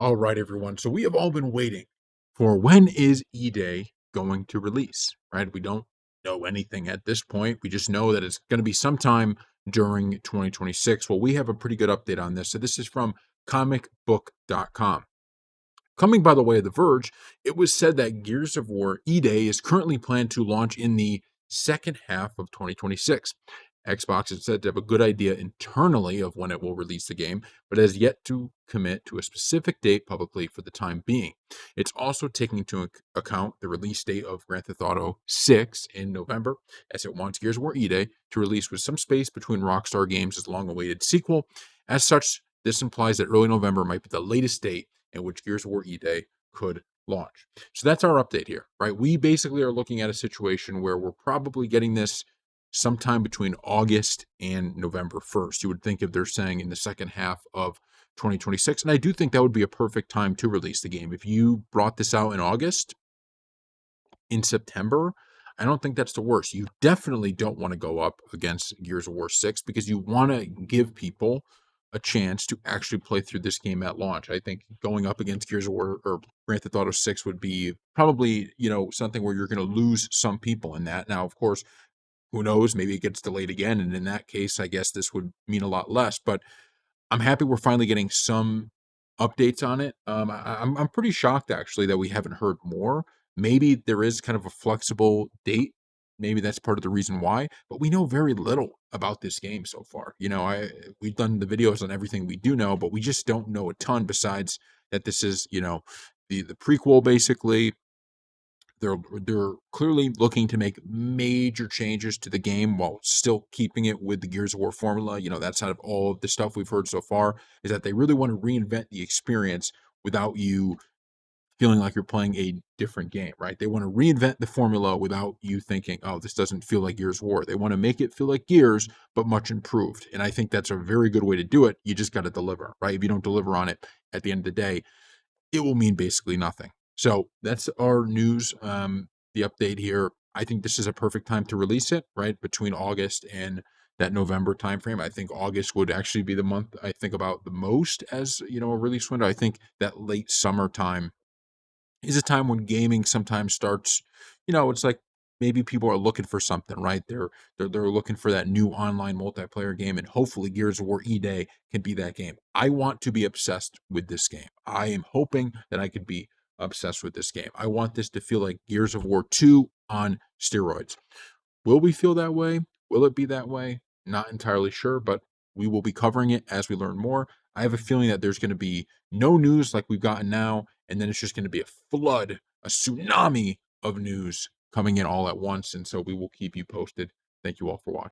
All right, everyone. So we have all been waiting for when is E-Day going to release, right? We don't know anything at this point. We just know that it's going to be sometime during 2026. Well, we have a pretty good update on this. So this is from comicbook.com. Coming by the way of The Verge, it was said that Gears of War E-Day is currently planned to launch in the second half of 2026. Xbox is said to have a good idea internally of when it will release the game, but has yet to commit to a specific date publicly for the time being. It's also taking into account the release date of Grand Theft Auto 6 in November, as it wants Gears of War E-Day to release with some space between Rockstar Games' long-awaited sequel. As such, this implies that early November might be the latest date in which Gears of War E-Day could launch. So that's our update here, right? We basically are looking at a situation where we're probably getting this sometime between August and November 1st. You would think if they're saying in the second half of 2026. And I do think that would be a perfect time to release the game. If you brought this out in August, in September, I don't think that's the worst. You definitely don't want to go up against Gears of War 6 because you want to give people a chance to actually play through this game at launch. I think going up against Gears of War or Grand Theft Auto 6 would be probably, something where you're going to lose some people in that. Now, of course, who knows? Maybe it gets delayed again. And in that case, I guess this would mean a lot less. But I'm happy we're finally getting some updates on it. I'm pretty shocked actually that we haven't heard more. Maybe there is kind of a flexible date. Maybe that's part of the reason why. But we know very little about this game so far. We've done the videos on everything we do know, but we just don't know a ton besides that this is the prequel basically. They're clearly looking to make major changes to the game while still keeping it with the Gears of War formula. That's out of all of the stuff we've heard so far, is that they really want to reinvent the experience without you feeling like you're playing a different game, right? They want to reinvent the formula without you thinking, oh, this doesn't feel like Gears of War. They want to make it feel like Gears, but much improved. And I think that's a very good way to do it. You just got to deliver, right? If you don't deliver on it at the end of the day, it will mean basically nothing. So that's our news. The update here. I think this is a perfect time to release it, right? Between August and that November timeframe. I think August would actually be the month I think about the most as, a release window. I think that late summertime is a time when gaming sometimes starts, it's like maybe people are looking for something, right? They're looking for that new online multiplayer game, and hopefully Gears of War E-Day can be that game. I want to be obsessed with this game. I am hoping that I could be obsessed with this game. I want this to feel like Gears of War 2 on steroids. Will we feel that way? Will it be that way? Not entirely sure, but we will be covering it as we learn more. I have a feeling that there's going to be no news like we've gotten now, and then it's just going to be a flood, a tsunami of news coming in all at once. And so we will keep you posted. Thank you all for watching.